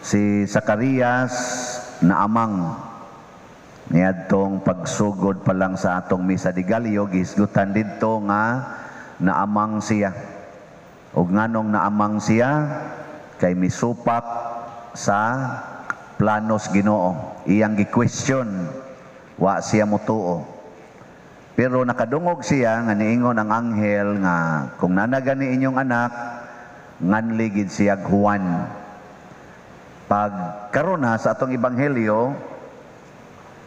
Si Zacarias naamang niadtong pagsugod pa lang sa atong misa di Galileo, gisgutan didto nga naamang siya. Ug nganong naamang siya kay misupak sa planos Ginoo. Iyang gi-question, wa siya motuo. Pero nakadungog siya nga niingon ang anghel nga kung nanagani inyong anak, nganli gid siya Juan. Pag karon na sa atong ebanghelyo,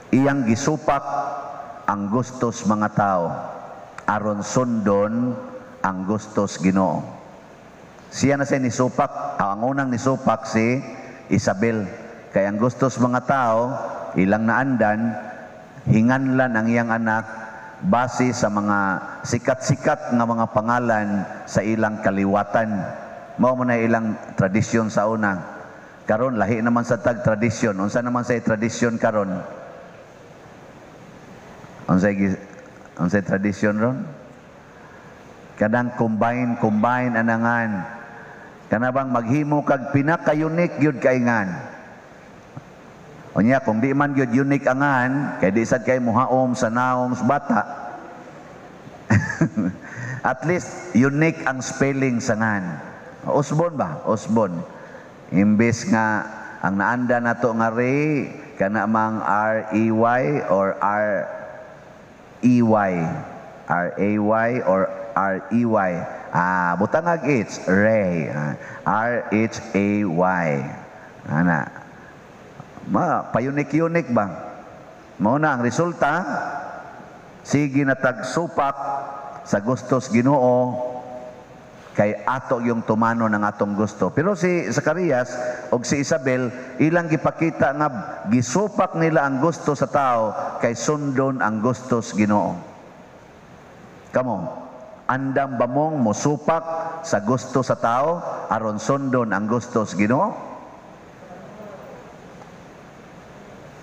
iyang gisupak ang gustos mga tao aron sundon ang gustos Ginoo. Siya na siya nisupak, ang unang nisupak si Isabel. Kay ang gustos mga tao, ilang naandan, hinganlan ang iyang anak base sa mga sikat-sikat nga mga pangalan sa ilang kaliwatan. Mao man na ilang tradisyon sa una. Karon lahi naman sa tag tradisyon. Unsa naman sa tradisyon karon? Unsay tradisyon ron? Kadang combine anangan. Kana bang maghimo kag pinaka-unique gyud kay ngan. Unya kung di man gyud unique angan, kay di sad kay muhaom sa naong sa bata. At least unique ang spelling sa ngan. Osborn ba? Osborn. Imbes nga ang naanda nato nga Ray kana mang R-E-Y or R-E-Y. R-A-Y or R-E-Y. Butangag H, Ray. R-H-A-Y. Ana. Pa-unique-unique ba? Mao na ang resulta, sige na tagsupak sa gustos Ginoo kay ato yung tumano ng atong gusto. Pero si Zacarias o si Isabel, ilang gipakita nga gisupak nila ang gusto sa tao kay sundon ang gustos Ginoo. Kamo, andam ba mong musupak sa gusto sa tao aron sundon ang gustos Ginoo?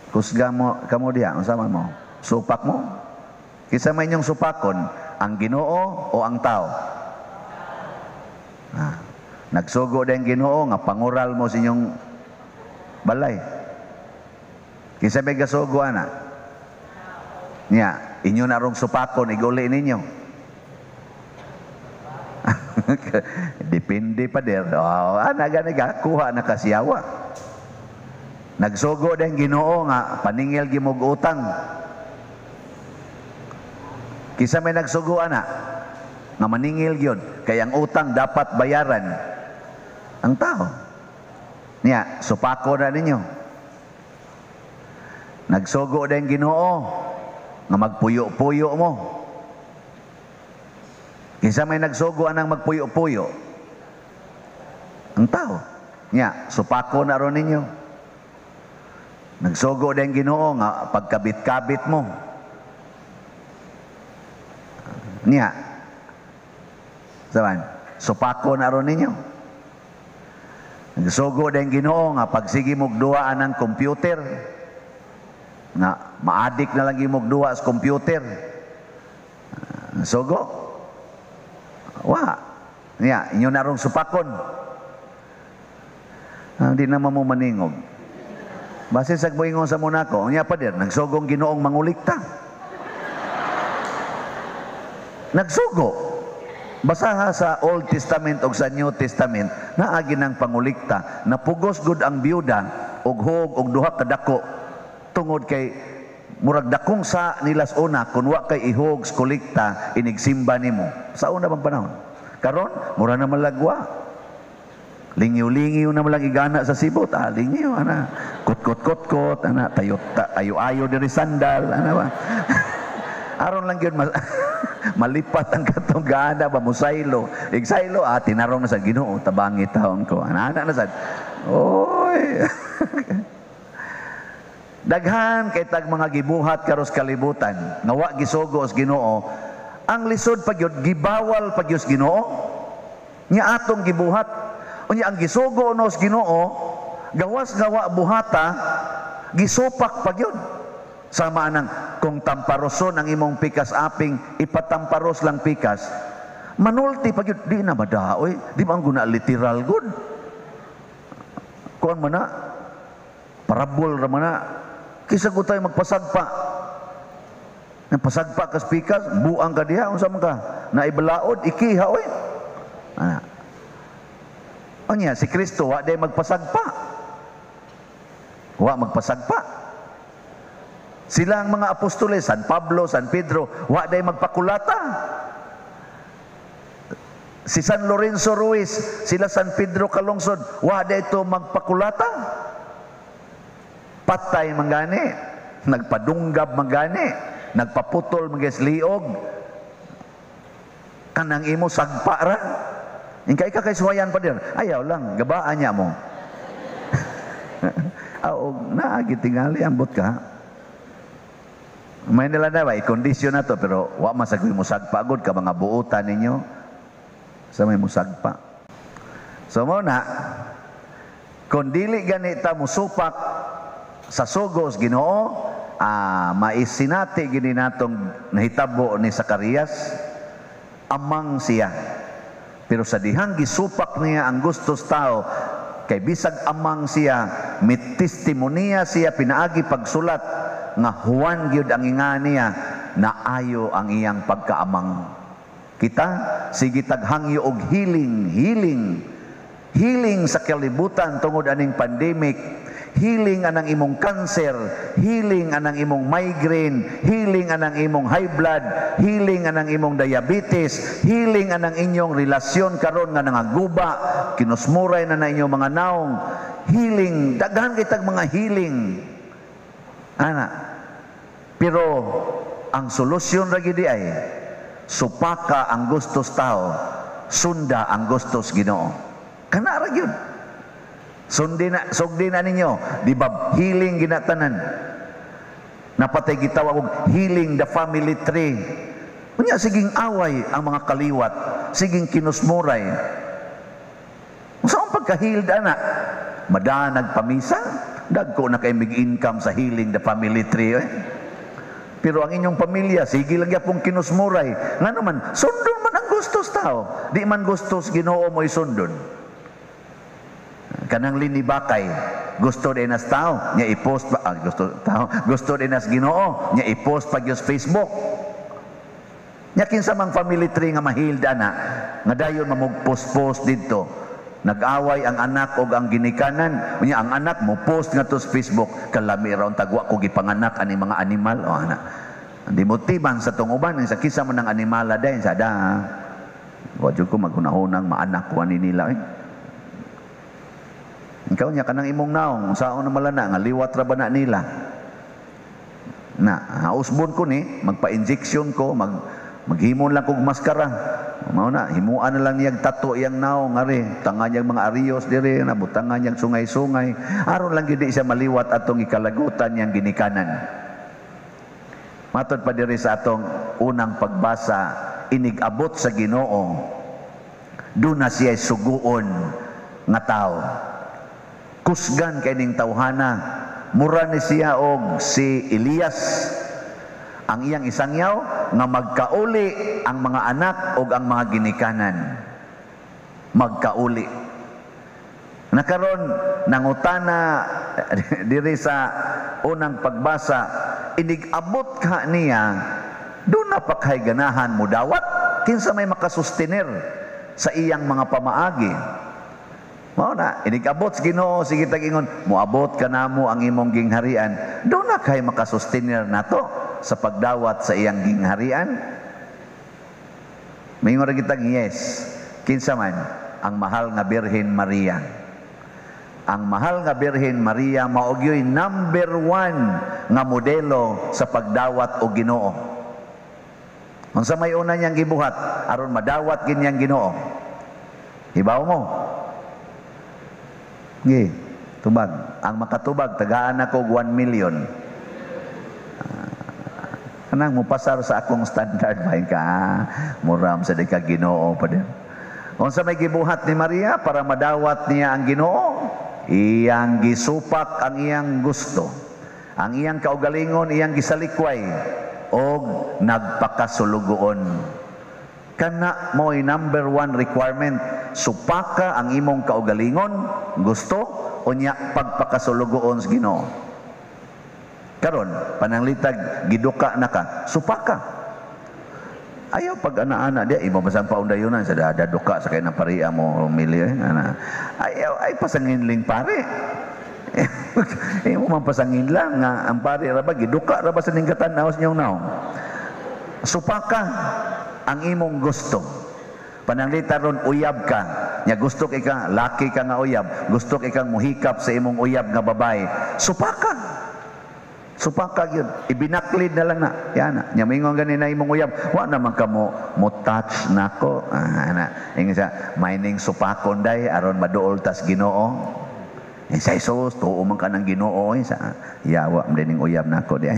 Kusga mo kamo diha, unsa man mo? Supak mo? Kisa may inyong supakon, ang Ginoo o ang tao? Nagsugo din Ginoo nga pangural mo sa inyong balay. Kisa may gasugo ana? Nya, inyo na rong supakon, iguli ninyo. Depende pa der. Gani kuha na kasiyawa. Nagsugo din Ginoo nga paningil gimog utang. Kisa may nagsugo ana nga maningil gyud kay ang utang dapat bayaran ang tao. Niya, supako na ninyo. Nagsugo din Ginoo nga magpuyo-puyo mo. Kisa may nagsugo anang magpuyo-puyo ang tao. Niya, supako na ron ninyo. Nagsugo din Ginoo nga pagkabit-kabit mo. Niya, saban, supako na ron ninyo. Nagsugo din Ginoo nga pagsige mog duwaan ng computer, nga maadik na lang imog duwa sa computer. Sugo. Niya, inyo na rong supakon. Hindi na mamumaningog. Base sa moingon sa Monaco, niya pa din, nagsugong Ginoong mangulikta. Nagsugo. Basaha sa Old Testament o sa New Testament, naagi ng pangulikta, napugos gud ang biyuda, og hug, og duha kadako, tungod kay murag dakong sa nilas una, kung wa kay ihog kulikta, inigsimba nimo. Sa una bang panahon? Karon, mura na malagwa. Lingiw-lingiw na malang igana sa sibot. Lingiw, ana. Kot-kot-kot-kot, ana. Ayo-ayo diri sandal, ana ba? Aron lang yun, malipat ang katong gana ba, musaylo. Igsaylo, tinarong na sa Ginoo, tabangi taong ko. Ana na sa, oy. Daghan kay tag mga gibuhat karos kalibutan, nga wa gisugo os Ginoo. Ang lisod pagyud gibawal pagyud Ginoo. Nya atong gibuhat. Unya ang gisugo nos Ginoo, gawas nga wa buhata, gisupak pagyud. Sama nang kung tamparoson ang imong pikas aping, ipatamparos lang pikas. Manulti pagyud di na madaoy, di man guna literal good. kuan man na, parabol ra man na, kisa ko tayo magpasagpa. Pasagpa ka spikas, buang ka diha, unsa man ka, naibalaod, ikiha, oy. Anya, si Kristo, wa day magpasagpa. Wa magpasagpa. Sila ang mga apostoles, San Pablo, San Pedro, wa day magpakulata. Si San Lorenzo Ruiz, sila San Pedro Calungsod, wa day ito magpakulata. Patay manggani, nagpadunggab manggani, nagpaputol mga liog, kanang imo sagpa ra. Ingkay ka kay suwayan pa din. Ayaw lang, gabaan niya mo. Naagitingali, ambot ka. May nila na ba, i-condition na to, pero wa masagwi mo sagpa agad ka, mga buutan ninyo, sa may mo sagpa. So muna, kung dili ganita mo supak sa sugos Ginoo, maisinati gini natong nahitabo ni Zacarias, amang siya. Pero sa dihang gisupak niya ang gustos tao, kay bisag amang siya, may testimonya siya pinaagi pagsulat nga Juan gyud ang inga niya na ayo ang iyang pagkaamang. Kita sige taghangyo og healing sa kalibutan tungod aning pandemic. Healing anang imong cancer, healing anang imong migraine, healing anang imong high blood, healing anang imong diabetes, healing anang inyong relasyon karon nga nangaguba, kinusmuray na inyong mga naong, healing, daghan kitag mga healing. Pero ang solusyon ra gid ay supaka ang gustos tao, sunda ang gustos Ginoo. Kana ra gyud. Sugdi na ninyo, di ba healing ginatanan? Napatay gitawag og healing the family tree. Unya siging away ang mga kaliwat, siging kinusmuray. Saan pagka-healed ana? Madanag pamisa, dagko na kay mig income sa healing the family tree. Pero ang inyong pamilya, sige lang yapong kinusmuray. Nga naman, sundon man ang gustos tao. Di man gustos Ginoo mo isundon. Kanang linibakay, gusto din as tao, niya i-post pa, gusto din as Ginoo, niya i-post pa sa Facebook. Nya kinsa mang family tree nga mahilda na, nga dayon mamug-post dito. Nag-away ang anak og ang ginikanan, nya ang anak mo post nga to sa Facebook, kalami raon tagwa ko gipanganak ani mga animal o ana. Di motiban sa tong uban sa kisa man ng animala dayon sa da. Wa jud ko maghunahunang maanak ko ani nila. Ikaw niya kanang imong naong saon na malana nga liwat ra ba na nila. Usbon ko ni magpa-injection ko, maghimon lang kog maskara. Mao na himuan na lang niyag tato iyang naong ngari, tanga niyag mga arios dire, nabutangan niyag sungay-sungay. Aron lang gid siya maliwat atong ikalagutan niyang ginikanan. Matod pa diri sa atong unang pagbasa, inig-abot sa Ginoo. Duna siya suguon nga tao. Kusgan kay ning tawhana, mura ni siya og si Elias, ang iyang isangyaw nga magkauli ang mga anak og ang mga ginikanan. Magkauli. Nakaron nangutana diri sa unang pagbasa, inig-abot ka niya, doon na pa kay ganahan mo dawat, kinsa may makasustenir sa iyang mga pamaagi. Mao na, inig-abot sa Ginoo, sige tag-ingon, muabot ka namo ang imong gingharian, doon na kay makasustenir nato sa pagdawat sa iyang gingharian. May nga kitag yes, kinsa man ang mahal nga Birhen Maria. Ang mahal nga Birhen Maria maugyoy number 1 nga modelo sa pagdawat og Ginoo. Unsa may una niyang gibuhat aron madawat ginyang Ginoo? Hibaw mo. Gi, tubag. Ang makatubag tagaan ako 1 million. Kanang mo pasar sa akong standard ba ka? Muram sa dika Ginoo pa din. Unsa may gibuhat ni Maria para madawat niya ang Ginoo? Iyang gisupak ang iyang gusto. Ang iyang kaugalingon iyang gisalikway og nagpakasulugoon. Kana mo'y number 1 requirement. Supaka ang imong kaugalingon, gusto, unya pagpakasulugoon sa Ginoo. Karon pananglitag giduka na ka, supaka. Ayaw pag ana-ana dia imo basang paundayunan sa duka sa kay ng pariya mo milyo ana. Ayaw ay pasanginling pare. Imo man pasangin lang nga ang pare ra ba giduka ra ba sa ning katanaw sa inyong naong. Supaka ang imong gusto. Pananglita ron uyab ka. Nya gusto kay ka, laki ka nga uyab, gusto kay kang muhikap sa imong uyab nga babae. Supaka. Supaka yun. Ibinaklid na lang na. Yan na. Nyamingon ganina imong uyab. Wa naman ka mo touch nako. Ingon siya, mining supakon day aron maduol tas Ginoo. Sa Isus, tuo man ka ng Ginoo. Sa yawa mdining uyab nako di.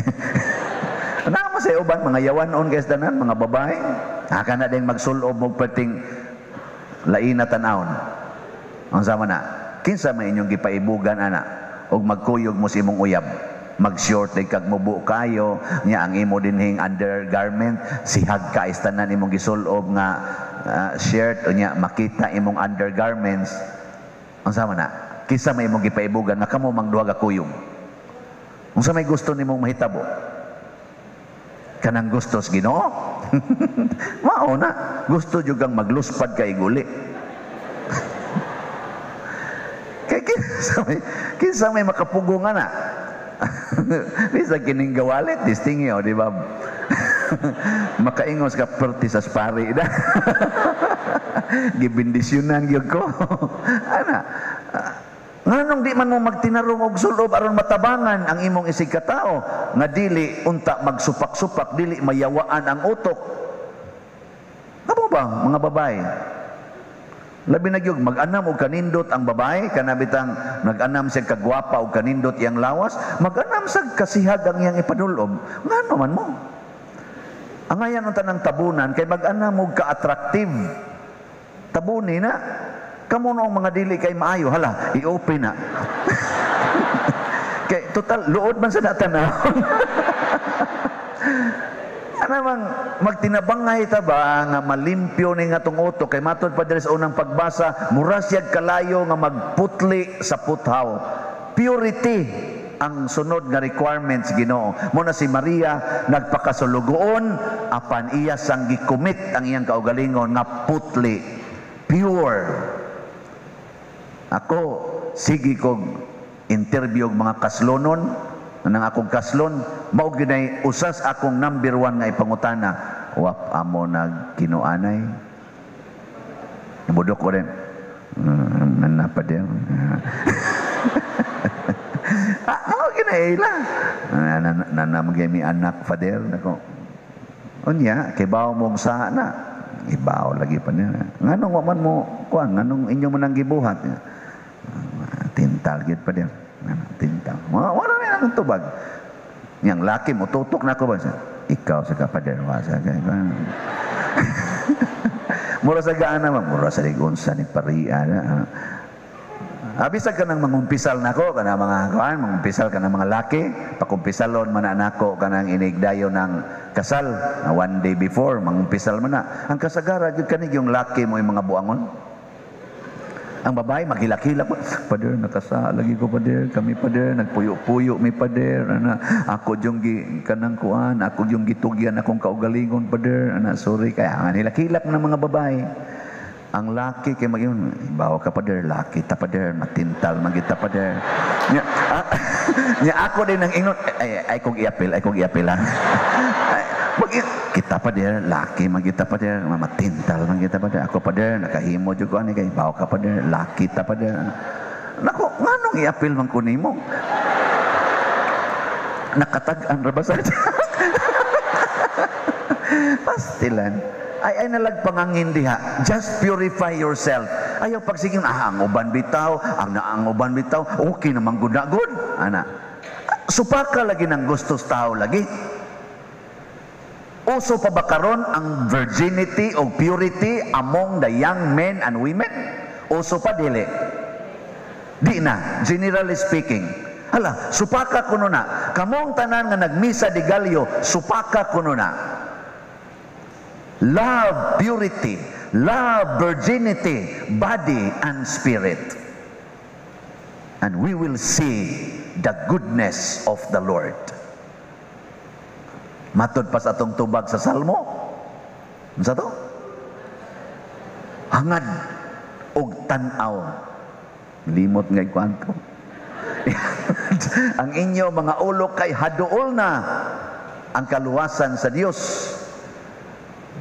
Ano mo sa uban mga yawanon guys danan mga babae. Haka na din magsulob mo perting lain na tanawon. Ang sama na. Kinsa may inyong gipaibugan ana og magkuyog mo sa imong uyab. Mag-short ay kag mubo kayo nya ang imo dinhing undergarment sihag ka istanan imong gisulob nga shirt unya makita imong undergarments unsa man na kinsa may imong gipaibugan nga kamo mangduha ka kuyog unsa may gusto nimong mahitabo kanang gusto sa Ginoo mao na gusto jud kang magluspad kay guli kay kinsa may makapugong ana bisa kining gawalit distingyo di ba makaingos ka perti sa spari da gibindisyonan gyud ko ana nganong di man mo magtinarong og sulob aron matabangan ang imong isig ka tao nga dili unta magsupak-supak dili mayawaan ang utok kamo ba mga babae labi na gyud mag-anam og kanindot ang babae kanabitang nag-anam siya kagwapa og kanindot iyang lawas mag-anam sa kasihag ang iyang ipadulob ngano man mo angayan unta ng tabunan kay mag-anam og ka-attractive tabuni na kamo noong mga dili kay maayo hala i-open na kay total luod man sa natanahon namang magtinabangay ta ba nga malimpyo ni nga tong utok kay matod pa diri sa unang pagbasa mura siya kalayo nga magputli sa puthaw purity ang sunod nga requirements Ginoo mo na si Maria nagpakasulugoon apan iya sang gikumit ang iyang kaugalingon nga putli pure ako sige kog interview og mga kaslonon nang akong kaslon mao ginay usas akong number 1 nga ipangutana wap amo nagkinuanay nabudok ko rin nanapa din ginay lang nanamagay mi anak fader nako unya kay bawo mong sana ibaw lagi pa niya nganong wa man mo kuan nganong inyo man ang gibuhat tintal gid pa din tintal wala na ang tubag yang laki mo tutok na ko ba siya ikaw sa kapader wasa kay mura sa gaana mura sa ligonsa ni paria abisag ka nang mangumpisal nako kana mga kuan mangumpisal ka ng mga laki pakumpisalon man nako kanang inigdayo ng kasal one day before mangumpisal man na ang kasagara jud kani yung laki mo yung mga buangon ang babae maghilak-hilak pader nakasa lagi ko pader kami pader nagpuyo-puyo mi pader ana ako yung kanang kuan ako yung gitugyan akong kaugalingon pader ana sorry kaya hilak-hilak ng mga babae ang laki kay magyon bawa ka pader laki ta pader matintal magita pader nya ako din nang ingon ay kog iapil lang kita pader laki magita pader matintal magita pader ako pader nakahimo jud ko ani kay bawa ka pader laki ta pader nako nganong iapil man ko nimo nakatag-an ra ba sa pastilan ay nalagpangangin diha just purify yourself ayaw pagsiging ang uban bitaw ang uban bitaw okay naman good ana supaka lagi ng gustos tao lagi uso pa ba karon ang virginity o purity among the young men and women uso pa dili di na generally speaking hala supaka kuno na kamong tanan nga nagmisa di Galyo supaka kuno na love purity, love virginity, body and spirit. and we will see the goodness of the Lord. Matod pa sa atong tubag sa Salmo. Unsa to? Hangad og tan-aw. Limot nga kwanto. Ang inyo mga ulo kay haduol na ang kaluwasan sa Dios.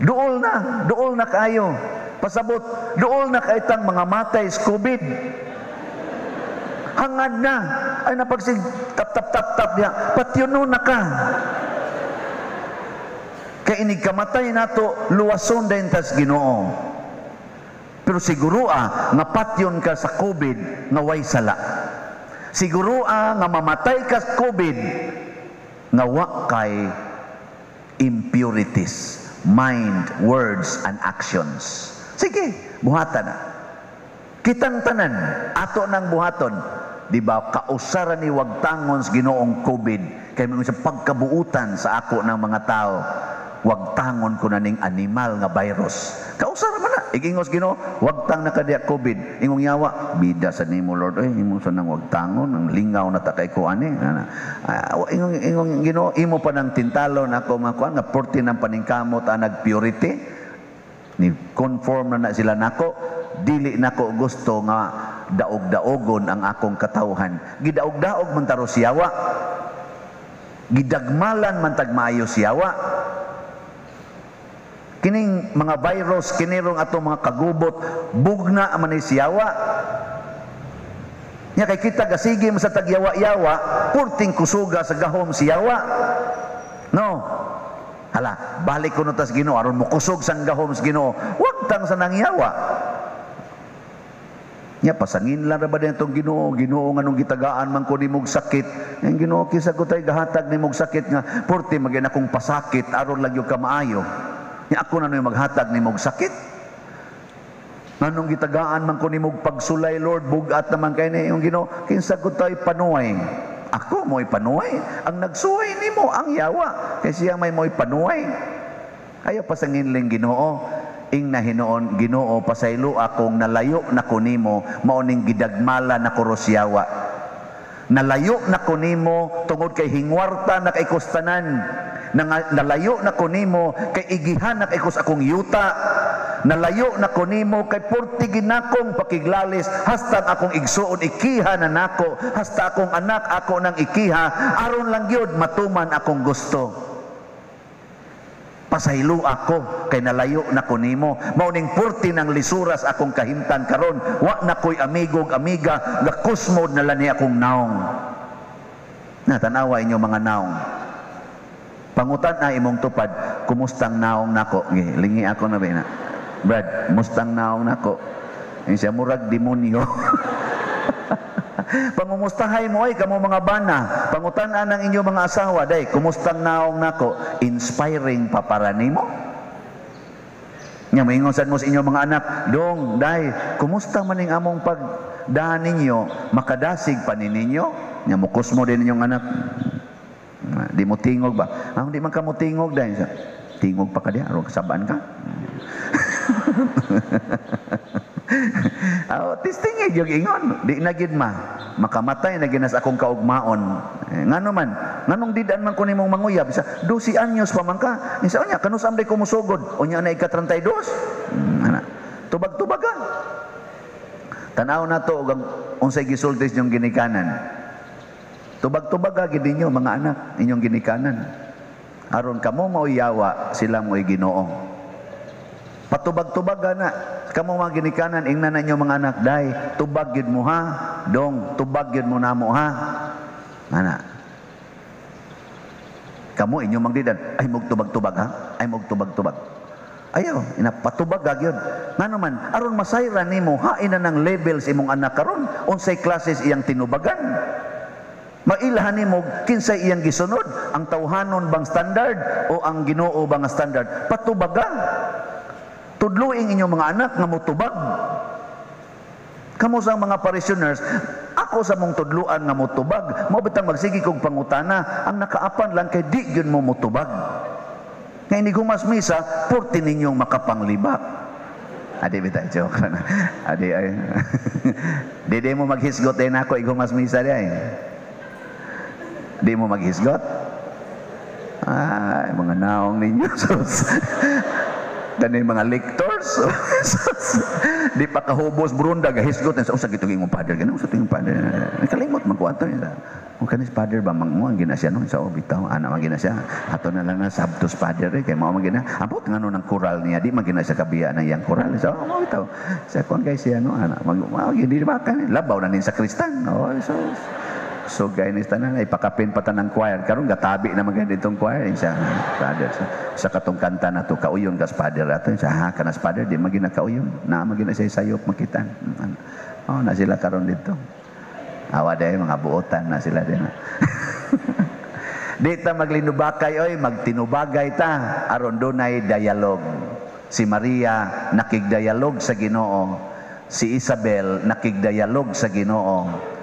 Duol na kayo. Pasabot, duol na kaitang mga matay sa COVID. Hangad na. Ay napagsig tap niya. Patyuno na ka. Kaya inig kamatay nato, luwason din tas Ginoo. Pero siguro nga patyon ka sa COVID nga way sala. Siguro nga mamatay ka sa COVID nga wa kay impurities, mind, words, and actions. Sige, buhatan na. Kitang tanan, ato nang buhaton. Di ba, kausaran ni wagtangon sa Ginoong COVID, kay mga sa pagkabuutan sa ako ng mga tao, wagtangon ko na ning animal nga virus. Kausaran man na. Igingos Ginoo, wagtang na kadiya COVID. Ingong yawa, bida sa nimo Lord. Ay, imo sa nang wagtangon, ang lingaw na takay ko ani. Ingong Ginoo, imo pa ng tintalon ako makuan nga 40 ng paningkamot anag purity. Ni conform na sila nako. Dili nako gusto nga daog-daogon ang akong katawhan. Gidaog-daog man taro siyawa. Gidagmalan man tag maayo siyawa. Kining mga virus, kinirong atong mga kagubot, bugna man ni siyawa. Nya kay kita gasigi sa tagyawa-yawa, purting kusuga sa gahom siyawa. No. Hala, balik ko no tas Ginoo aron mo kusog sang gahom sa Ginoo. Wag tang sa nangyawa. Nya pasangin lang ra ba din itong Ginoo? Ginoo nga nung gitagaan man ko nimog sakit. Ang Ginoo kisa ko tay gahatag nimog sakit nga purti magin akong pasakit aron lang yung kamaayo. Nya ako na yung maghatag nimog sakit. Nganong gitagaan man ko nimog pagsulay Lord, bugat naman kay ni yung Ginoo, kinsa ko tay panuway. Ako mo'y panuway. Ang nagsuway nimo ang yawa. Kay siya may mo'y panuway. Ayaw pasangin lang Ginoo. Ing na hinoon Ginoo pasaylo akong nalayo na kunimo mauning gidagmala na kurosyawa. Nalayo na kunimo tungod kay hingwarta na kay kustanan. Nalayo na kunimo kay igihan na kay kus akong yuta. Nalayo na kunimo kay purti ginakong pakiglalis hasta akong igsuon ikiha na nako hasta akong anak ako nang ikiha aron lang gyud matuman akong gusto. Pasaylo ako kay nalayo na kunimo mauning purti ng lisuras akong kahimtan karon wa na koy amigog amiga gakusmod na lani akong naong. Natanawa inyo mga naong. Pangutan na imong tupad, kumustang naong nako? Lingi ako na ba na. Brad, mustang naong nako. Yung siya murag demonyo. Pangumustahay mo ay kamo mga bana. Pangutan na ng inyo mga asawa, day, kumustang naong nako? Inspiring pa para nimo? Nga maingonsan mo sa inyo mga anak, dong, day, kumusta man ang among pagdaan ninyo, makadasig pa ninyo? Nga mukos mo din inyong anak. Di mo tingog ba? Di man ka mo tingog dahil sa tingog pa ka diya, aron kasabaan ka. Tistingig yung ingon, di na gid makamatay na ginas akong kaugmaon. Ngano man, nganong didaan man ko nimong manguyab, isa 12 anyos pa man ka. Isa unya kanus amday ko musugod, unya na ika-32. Tubag-tubagan. Tanaw na to ug unsay gisultis yung ginikanan. Tubag-tubaga gid ninyo mga anak, inyong ginikanan. Aron kamo mauyawa, sila mo'y Ginoo. Patubag-tubaga na, kamo mga ginikanan, ingnan na inyo mga anak, day, tubag gid mo ha, dong, tubag gid mo namo ha. Ana. Kamo inyong magdidan, ay mog tubag-tubag ha, ay mog tubag-tubag. Ayaw, inapatubag gyud. Ngano man, aron masayra nimo, hain na ng levels imong anak karon, unsay classes iyang tinubagan. Mailahan nimo kinsay iyang gisunod, ang tawhanon bang standard o ang Ginoo bang standard? Patubaga. Tudluing inyong mga anak nga motubag. Kamo sa mga parishioners, ako sa mong tudluan nga motubag, mao bitang magsigi kog pangutana, ang nakaapan lang kay di gyud mo motubag. Nga ini gumas misa, purti ninyong makapangliba. Adi bita joke na. Adi ay. Di mo maghisgot din ako igumas misa di ay. Di mo maghisgot? Ay, mga naong ninyo. Dani mga lectors. Di pa kahubos brunda gahisgot sa usa gitong imong father ganun sa tingong father. Nakalimot magkuanto niya. Kung kanis father ba mangmuang gina siya no sa bitaw ana magina siya. Ato na lang na sabtos father kay mao magina. Abot ngano ng koral niya di magina siya kabiya ng yang koral. So mao bitaw. Sa kon kay siya no ana mao gindi ba kan labaw na nin sa Kristan. Oh so gay ni tanan ay pakapin pa tanang choir karon gatabi na maganda itong choir siya father sa katong kanta na to kauyon kas father ato siya ha kanas father di magina kauyon na magina siya sayop makitan oh na sila karon dito awa day mga buotan na sila din dita maglinubakay oy magtinubagay ta aron dunay dialog si Maria nakigdialog sa Ginoo si Isabel nakigdialog sa Ginoo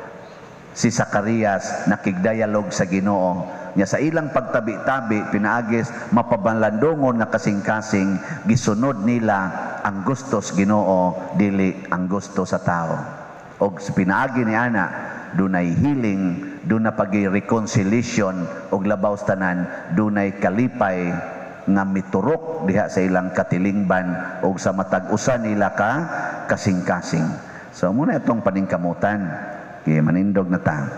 si Zacarias nakigdialog sa Ginoo nya sa ilang pagtabi-tabi pinaagis mapabanlandongon nga kasing-kasing gisunod nila ang gustos Ginoo dili ang gusto sa tao og pinaagi ni ana dunay healing dunay pagi-reconciliation og labaw tanan dunay kalipay nga miturok diha sa ilang katilingban og sa matag usa nila ka kasing-kasing so muna itong paningkamutan kaya manindog na ta.